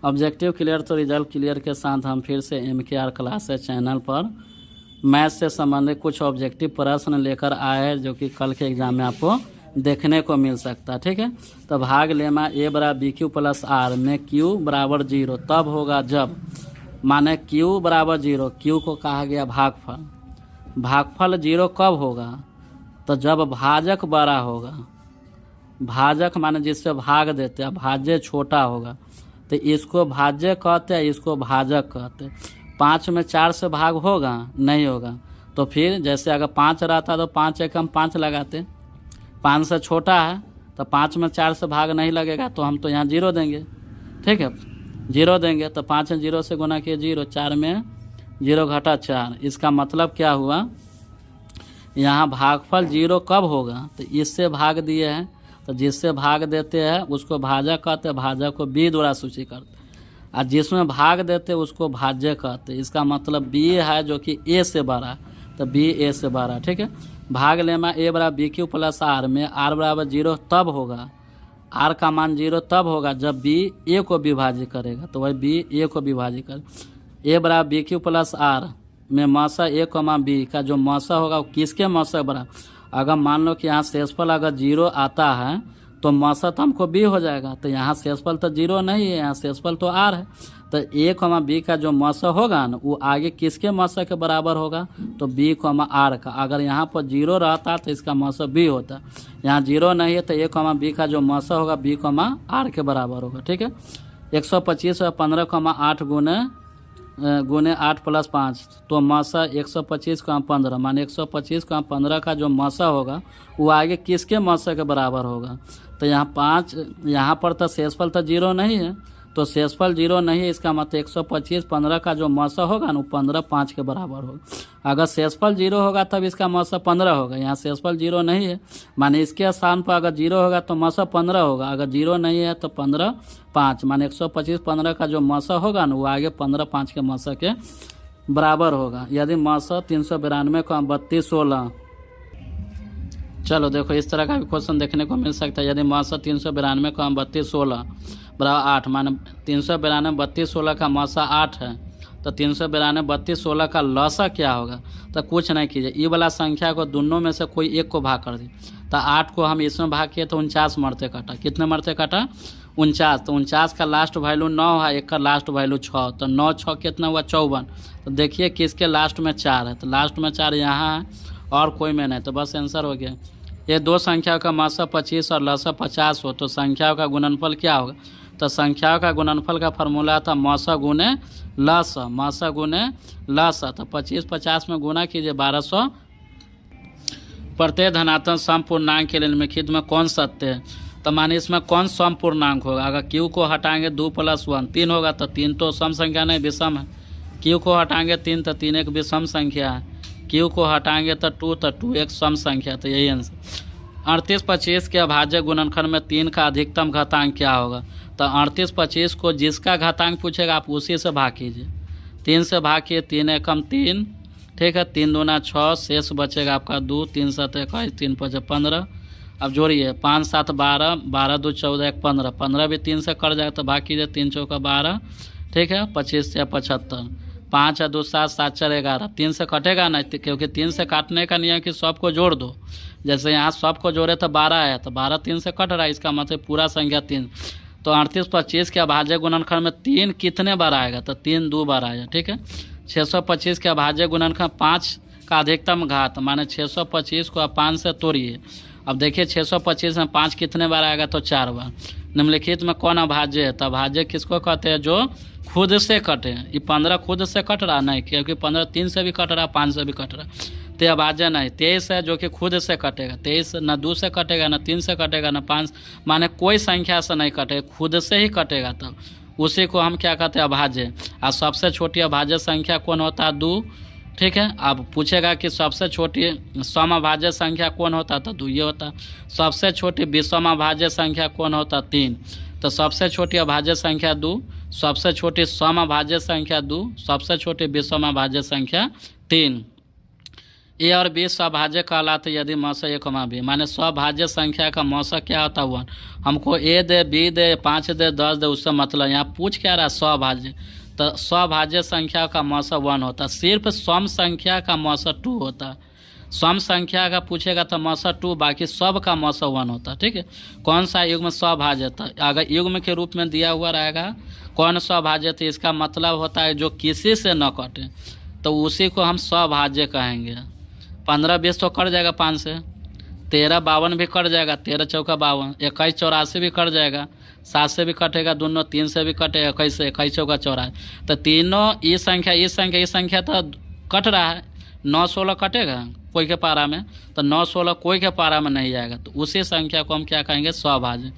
Objective clear तो result clear के साथ हम फिर से MKR क्लासेस चैनल पर मैथ से संबंधित कुछ ऑब्जेक्टिव प्रश्न लेकर आए हैं, जो कि कल के एग्जाम में आपको देखने को मिल सकता है। ठीक है, तो भाग लेमा A बराबर BQ प्लस R में Q बराबर 0 तब होगा जब, माने Q बराबर 0, Q को कहा गया भागफल। भागफल 0 कब होगा? तो जब भाजक बड़ा होगा। भाजक माने जिससे भाग देते हैं, भाज्य छोटा होगा, तो इसको भाज्य कहते हैं, इसको भाजक कहते हैं। 5 में 4 से भाग होगा? नहीं होगा। तो फिर जैसे अगर 5 रहता तो 5 एकम 5 लगाते, 5 से छोटा है तो 5 में 4 से भाग नहीं लगेगा, तो हम तो यहाँ 0 देंगे। ठीक है, 0 देंगे तो 5 0 से गुना किए 0, 4 में 0 घटा 4। इसका मतलब क्या हुआ, यहाँ भागफल 0 कब होगा? तो इससे भाग दिए हैं, तो जिससे भाग देते हैं उसको भाजक कहते हैं, भाजक को B द्वारा सूची करते हैं, और जिसमें भाग देते हैं उसको भाज्य कहते हैं। इसका मतलब B है जो कि A से बड़ा, तो B A से बड़ा। ठीक है, भाग लेमा A बराबर BQ प्लस R में R बराबर 0 तब होगा, R का मान 0 तब होगा जब B A को विभाजित करेगा, तो वही B A को विभाजित करेगा। A बराबर BQ प्लस R में मौसा A, B का जो मौसा होगा वो किसके मौसा बराबर? अगर मान लो कि यहाँ शेषफल अगर 0 आता है तो मौसा तो हमको B हो जाएगा, तो यहाँ शेषफल तो 0 नहीं है, यहाँ शेषफल तो R है। तो A, B का जो मौसा होगा ना वो आगे किसके मौसा के बराबर होगा? तो B, R का। अगर यहाँ पर 0 रहता तो इसका मौसा B होता, यहाँ 0 नहीं है तो A, B का जो मौसा होगा B, R के बराबर होगा। ठीक है, 125 और 15,8 गुने 8 प्लस 5, तो मौसा 125 का 15, माने 125 का 15 का जो मौसा होगा वो आगे किसके मौसा के बराबर होगा? तो यहाँ 5, यहाँ पर तो शेषफल तो 0 नहीं है, तो शेषफल 0 नहीं है, इसका मतलब 125 15 का जो मौसा होगा ना वो 15 5 के बराबर होगा। अगर शेषफल 0 होगा तब इसका मौसा 15 होगा, यहाँ शेषफल 0 नहीं है, माने इसके स्थान पर अगर 0 होगा तो मौसा 15 होगा, अगर 0 नहीं है तो 15 5, माने 125 15 का जो मौसा होगा ना वो आगे 15 5 के मौसा के बराबर होगा। यदि मौसा 392 को 32 16, चलो देखो इस तरह का भी क्वेश्चन देखने को मिल सकता है। यदि मौसा 392 को 32 16 बराबर 8, माने 392 32 16 का मौसा 8 है, तो 392 32 16 का लौसा क्या होगा? तो कुछ नहीं कीजिए, ये वाला संख्या को दोनों में से कोई एक को भाग कर दी। तो 8 को हम इसमें भाग किए तो 49 मरते कटा। कितने मरते कटा? 49। तो 49 का लास्ट वैल्यू 9 है, एक का लास्ट वैल्यू 6, तो 9 6 कितना हुआ? 54। तो देखिए किसके लास्ट में 4 है, तो लास्ट में 4 यहाँ है और कोई में नहीं, तो बस आंसर हो गया। ये दो संख्याओं का मौसा 25 और लौसा 50 हो तो संख्याओं का गुणनफल क्या होगा? तो संख्याओं का गुणनफल का फार्मूला था मौसा गुने लौसा, मौसा गुने लौसा। तो 25 50 में गुना कीजिए 1200। प्रत्येक धनात्मक सम पूर्णांक के लिए निम्नलिखित में कौन सत्य है? तो मानिए इसमें कौन सम पूर्णांक होगा? अगर Q को हटाएंगे 2 + 1 3 होगा, तो 3 तो सम संख्या नहीं विषम है। Q को हटाएंगे 3 तो 3 एक विषम संख्या है। Q को हटाएंगे तो 2 एक सम संख्या, तो यही आंसर। 38 25 के अभाज्य गुणनखंड में 3 का अधिकतम घातांक क्या होगा? तो 38 25 को जिसका घातांक पूछेगा आप उसी से भाग कीजिए। 3 से भाग किए 3 एकम 3, ठीक है, 3 दूना 6, शेष बचेगा आपका 2, 3 7 21, 3 5 15। अब जोड़िए 5 7 12, 12 2 14 1 15, 15 भी 3 से कट जाएगा तो भाग कीजिए, 3 चौका 12, ठीक है, 25 से 75, 5 2 7 7 4 11, 3 से कटेगा ना, क्योंकि 3 से काटने का नियम कि सबको जोड़ दो। जैसे यहाँ सबको जोड़े तो 12 है, तो 12 3 से कट रहा है, इसका मतलब पूरा संख्या 3। तो 38 25 के अभाज्य गुणनखंड में 3 कितने बार आएगा? तो 3 2 बार आएगा, ठीक है। 625 के अभाज्य गुणनखंड 5 का अधिकतम घात, माने 625 को आप 5 से तोड़िए। अब देखिए 625 में 5 कितने बार आएगा? तो 4 बार। निम्नलिखित में कौन अभाज्य है? तो अभाज्य किसको कहते हैं? जो खुद से कटे। ये 15 खुद से कट रहा नहीं, क्योंकि 15 3 से भी कट रहा, 5 से भी कट रहा, तो अभाज्य नहीं। 23 है जो कि खुद से कटेगा, 23 न 2 से कटेगा, न 3 से कटेगा, न 5, माने कोई संख्या से नहीं कटेगा, खुद से ही कटेगा, तो उसी को हम क्या कहते हैं? अभाज्य। और सबसे छोटी अभाज्य संख्या कौन होता है? 2, ठीक है। अब पूछेगा कि सबसे छोटी समअभाज्य संख्या कौन होता है? तो 2 ये होता। सबसे छोटी विषम अभाज्य संख्या कौन होता है? 3। तो सबसे छोटी अभाज्य संख्या 2, सबसे छोटी समअभाज्य संख्या 2, सबसे छोटी विषम अभाज्य संख्या 3। ए और बी स्वभाज्य कहलाते यदि म से 1, बी, माने स्वभाज्य संख्या का म से क्या होता है 1। हमको ए दे, बी दे, 5 दे, 10 दे, उससे मतलब यहाँ पूछ क्या रहा है स्वभाज्य, तो स्वभाज्य संख्या का म से 1 होता है। सिर्फ सम संख्या का म से 2 होता है। सम संख्या का पूछेगा तो म से 2, बाकी सब का म से 1 होता है। ठीक है, कौन सा युग्म स्वभाज्य था, अगर युग्म के रूप में दिया हुआ रहेगा कौन स्वभाज्य, तो इसका मतलब होता है जो किसी से न कटे, तो उसी को हम स्वभाज्य कहेंगे। 15 20 तो कट जाएगा 5 से, 13 52 भी कट जाएगा, 13 चौका 52, 21 84 भी कट जाएगा, 7 से भी कटेगा दोनों, 3 से भी कटेगा, 21 से, 21 चौका 84, तो तीनों ये संख्या तो कट रहा है। 9 16 कटेगा कोई के पारा में, तो 9 16 कोई के पारा में नहीं जाएगा, तो उसी संख्या को हम क्या कहेंगे स्वभाज्य।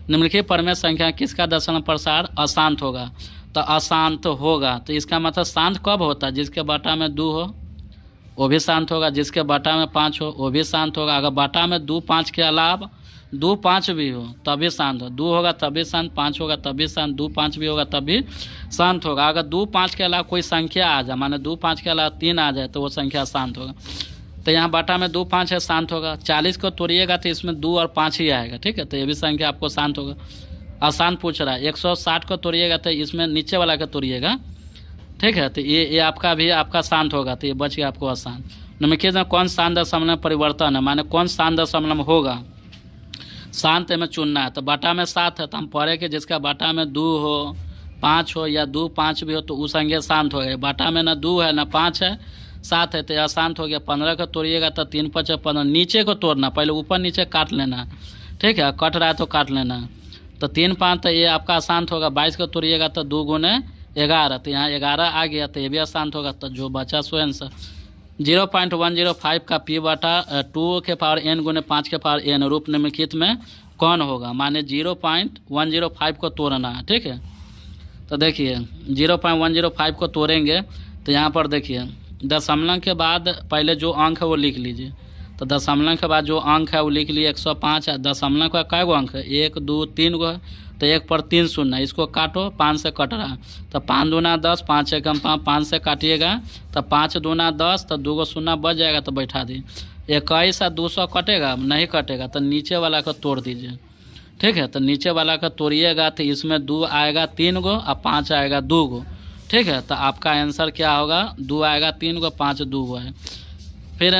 निम्नलिखित परमेय संख्या किसका दशम प्रसार अशांत होगा, तो अशांत होगा, तो इसका मतलब शांत कब होता है, जिसके बटा में 2 हो वो भी शांत होगा, जिसके बटा में 5 हो वो भी शांत होगा। अगर बटा में 2 5 के अलावा 2 5 भी हो तभी शांत हो, 2 होगा तभी शांत, 5 होगा तभी शांत, 2 5 भी होगा तभी शांत होगा। अगर 2 5 के अलावा कोई संख्या आ जाए, माने 2 5 के अलावा 3 आ जाए, तो वो संख्या शांत होगा। तो यहाँ बटा में 2 5 है, शांत होगा। 40 को तोड़िएगा तो इसमें 2 और 5 ही आएगा। ठीक है, तो ये भी संख्या आपको शांत होगा। अशांत पूछ रहा है। 160 को तोड़िएगा तो इसमें नीचे वाला का तोड़िएगा। ठीक है, तो ये आपका भी आपका शांत होगा, तो ये बच गया आपको अशांत। निम्नलिखित में कौन शांत दशमलव परिवर्तन है, माने कौन शांत दशमलव होगा, शांत में चुनना है। तो बटा में 7 है, तो हम पढ़े कि जिसका बटा में 2 हो, 5 हो या 2 5 भी हो तो उस संख्या शांत हो गए। बटा में ना 2 है ना 5 है, 7 है, तो यह शांत हो गया। 15 को तोड़िएगा तो 3 5 15, नीचे को तोड़ना, पहले ऊपर नीचे काट लेना। ठीक है, कट रहा है तो काट लेना, तो 3 5 तो ये आपका अशांत होगा। 22 को तोड़िएगा तो 2 गुने 11, तो यहाँ 11 आ गया, तो ये भी अशांत होगा। तो जो बचा सो आंसर। 0.105 का पी बटा 2 के पावर n गुने 5 के पावर n रूप निम्नलिखित में कौन होगा, माने 0.105 को तोड़ना है। ठीक है, तो देखिए 0.105 को तोड़ेंगे तो यहाँ पर देखिए दशमलव के बाद पहले जो अंक है वो लिख लीजिए। तो दशमलव के बाद जो अंक है वो लिख लिए 105 है। दशमलव का कै गो अंक है, 1 2 3 गो है, तो 1 पर 3 शून्य, इसको काटो, 5 से कट रहा है, तो 5 दूना 10, 5 एकम 5 से काटिएगा तो 5 दूना 10, तो 2 गो शून्य बच जाएगा, तो बैठा दी। 21 और 200 कटेगा नहीं कटेगा, तो नीचे वाला को तोड़ दीजिए। ठीक है, तो नीचे वाला का तोड़िएगा तो इसमें 2 आएगा 3 गो और 5 आएगा 2 गो। ठीक है, तो आपका आंसर क्या होगा, 2 आएगा 3 गो, 5 2 गो है। फिर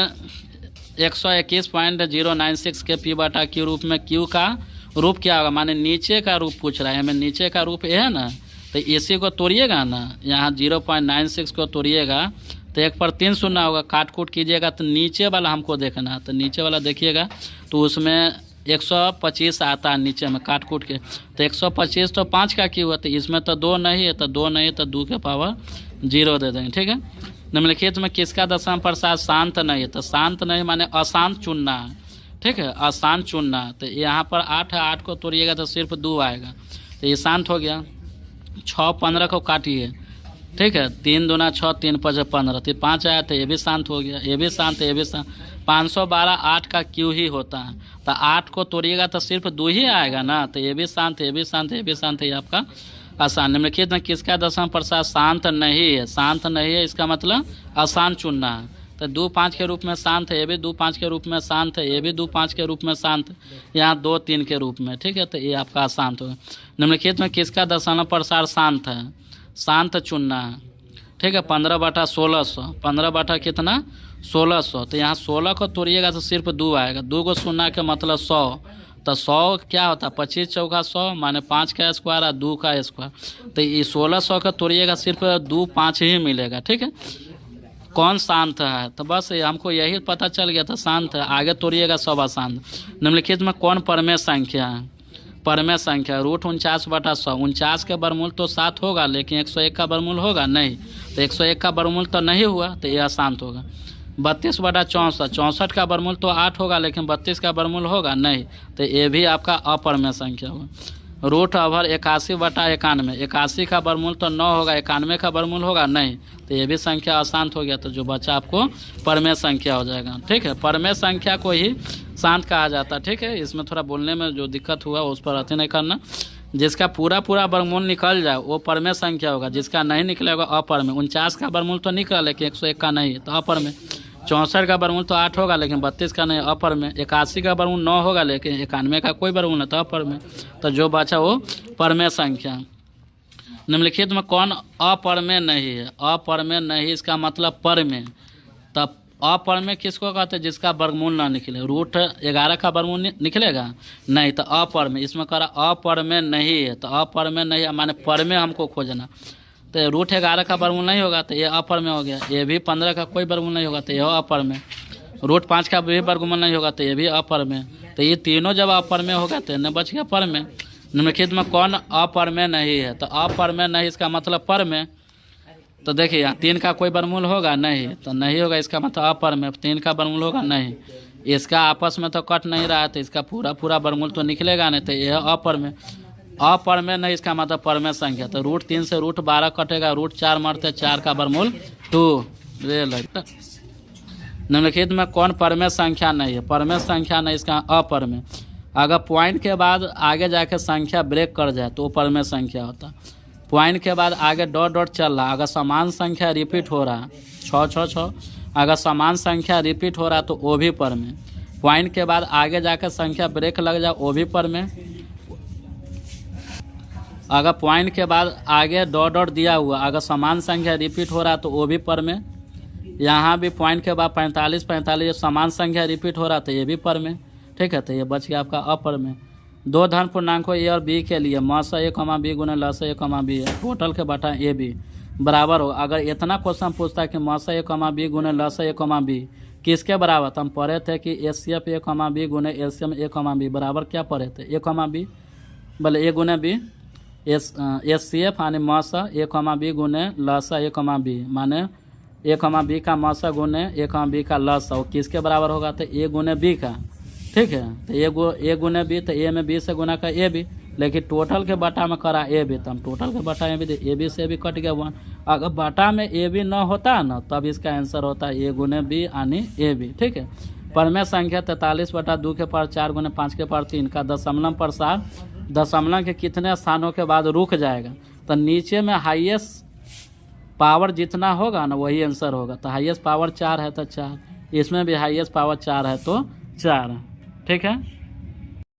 121.096 के पी बटा क्यू रूप में क्यू का रूप क्या होगा, माने नीचे का रूप पूछ रहा है हमें। नीचे का रूप ये है ना, तो इसी को तोड़िएगा ना, यहाँ 0.96 को तोड़िएगा तो 1 पर 3 शून्य होगा, काट कूट कीजिएगा तो नीचे वाला हमको देखना है। तो नीचे वाला देखिएगा तो उसमें 125 आता है नीचे में काट कूट के, तो 125 तो 5 का क्यों है, तो इसमें तो 2 नहीं है, तो 2 नहीं, तो 2 के पावर 0 दे देंगे। ठीक है, निम्नलिखित में किसका दशम प्रसाद शांत नहीं है, तो शांत नहीं माने अशांत चुनना है। ठीक है, अशांत चुनना है। तो यहाँ पर 8 है, 8 को तोड़िएगा तो सिर्फ 2 आएगा, तो ये शांत हो गया। 6 15 को काटिए। ठीक है, 3 दूना 6, 3 5 15, तो 5 आया, तो ये भी शांत हो गया, ये भी शांत, ये भी शांत। 512 8 का क्यू ही होता है, तो 8 को तोड़िएगा तो सिर्फ 2 ही आएगा ना, तो ये भी शांत, ये भी शांत, ये भी शांत, ये आपका आसान। निम्नलिखित में किसका दशम प्रसाद शांत नहीं है, शांत नहीं है इसका मतलब अशांत चुनना है। तो 2 5 के रूप में शांत है, ये भी 2 5 के रूप में शांत है, ये भी 2 5 के रूप में शांत, यहाँ 2 3 के रूप में। ठीक है, तो ये आपका अशांत होगा। निम्नलिखित में किसका दशम प्रसार शांत है, शांत चुनना है। ठीक है, 15 बटा 1600, 15 बटा कितना 1600, तो यहाँ 16 को तोड़िएगा तो सिर्फ 2 आएगा, 2 को शून्य के मतलब 100, तो 100 क्या होता है 25 चौका 100 माने 5 का स्क्वायर और 2 का स्क्वायर, तो ये 1600 का तोड़िएगा सिर्फ 2 5 ही मिलेगा। ठीक है, कौन शांत है, तो बस हमको यही पता चल गया था शांत है, आगे तोड़िएगा सब अशांत। निम्नलिखित में कौन परमेय संख्या है, परमेय संख्या √49 बटा 100, 49 के वर्गमूल तो 7 होगा, लेकिन 101 का वर्गमूल होगा नहीं, तो 101 का वर्गमूल तो नहीं हुआ, तो यह अशांत होगा। 32 बटा 64, 64 का वर्गमूल तो 8 होगा, लेकिन 32 का वर्गमूल होगा नहीं, तो ये भी आपका अपरमेय संख्या होगा। √81 बटा 91, 81 का वर्गमूल तो 9 होगा, 91 का वर्गमूल होगा नहीं, तो ये भी संख्या अशांत हो गया, तो जो बचा आपको परमेय संख्या हो जाएगा। ठीक है, परमेय संख्या को ही शांत कहा जाता है। ठीक है, इसमें थोड़ा बोलने में जो दिक्कत हुआ उस पर अति नहीं करना। जिसका पूरा वर्गमूल निकल जाए वो परमेय संख्या होगा, जिसका नहीं निकलेगा अपरमेय। 49 का वर्गमूल तो निकला, लेकिन 101 का नहीं, तो अपरमेय। 64 का वर्गमूल तो 8 होगा, लेकिन 32 का नहीं, अपर में। 81 का वर्गमूल 9 होगा, लेकिन 91 का कोई वर्गमूल नहीं, तो अपर में। तो जो बचा वो परमेय संख्या। निम्नलिखित में कौन अपरमेय नहीं है? अपरमेय नहीं, इसका मतलब परमेय। तब अपरमेय किसको कहते हैं? जिसका वर्गमूल ना निकले। रूट 11 का वर्गमूल निकलेगा नहीं, तो अपरमेय। इसमें कह रहा अपरमेय नहीं है, तो अपरमेय नहीं है माने परमेय हमको खोजना। तो रूट 11 का वर्गमूल नहीं होगा तो ये अपर में हो गया। ये भी 15 का कोई वर्गमूल नहीं होगा तो यह अपर में। रूट 5 का भी वर्गमूल नहीं होगा तो ये भी अपर में। तो ये तीनों जब अपर में होगा तो न बच गया पर में। निम्नलिखित में कौन अपर में नहीं है? तो अपर में नहीं, इसका मतलब पर में। तो देखिए यहाँ 3 का कोई वर्गमूल होगा नहीं, तो नहीं होगा, इसका मतलब अपर में। 3 का वर्गमूल होगा नहीं, इसका आपस में तो कट नहीं रहा है, तो इसका पूरा वर्गमूल तो निकलेगा नहीं, तो यह अपर में। अपर में नहीं, इसका मतलब परमेय संख्या। तो रूट 3 से रूट 12 कटेगा, रूट 4 मरते, 4 का वर्गमूल 2। निम्नलिखित में कौन परमेय संख्या नहीं है? परमेय संख्या नहीं, इसका अपरमेय। अगर पॉइंट के बाद आगे जाके संख्या ब्रेक कर जाए तो वो परमेय संख्या होता। पॉइंट के बाद आगे डॉट डॉट चल रहा, अगर समान संख्या रिपीट हो रहा 6 6 6, अगर समान संख्या रिपीट हो रहा तो वो भी परमेय। पॉइंट के बाद आगे जाकर संख्या ब्रेक लग जाए वो भी परमेय। अगर पॉइंट के बाद आगे डॉट डॉट दिया हुआ, अगर समान संख्या रिपीट हो रहा तो वो भी परमेय। यहाँ भी पॉइंट के बाद 45 45 समान संख्या रिपीट हो रहा तो ये भी परमेय। ठीक है, तो ये बच गया आपका अपरमेय। 2 धन पूर्णांकों ए और बी के लिए मस ए, बी गुना लस ए, बी है, टोटल के बटा ए बी बराबर हो। अगर इतना क्वेश्चन पूछता है कि मस ए, बी गुना लस ए, बी किसके बराबर, तो हम पढ़े थे कि एचसीएफ ए, बी गुने एलसीएम ए, बी बराबर क्या पढ़े थे? ए, बी, बोले ए गुने बी, एचसीएफ यानी मस ए, बी गुने लस ए, बी माने ए, बी का मस गुने ए, बी का लस, वो किसके बराबर होगा? तो ए गुने बी का। ठीक है, तो ए गुने बी, तो ए में बी से गुना का ए बी, लेकिन टोटल के बटा में करा ए बी, तो हम टोटल के बटा में ए बी से भी कट गया 1। अगर बटा में ए बी न होता ना तब इसका आंसर होता है ए गुने बी यानी ए बी। ठीक है, परमेय संख्या 43/2 के पावर 4 गुने 5 के पावर 3 का दशमलव प्रसार दशमलव के कितने स्थानों के बाद रुक जाएगा? तो नीचे में हाईएस्ट पावर जितना होगा ना वही आंसर होगा। तो हाईएस्ट पावर 4 है तो 4, इसमें भी हाईएस्ट पावर 4 है तो 4। ठीक है।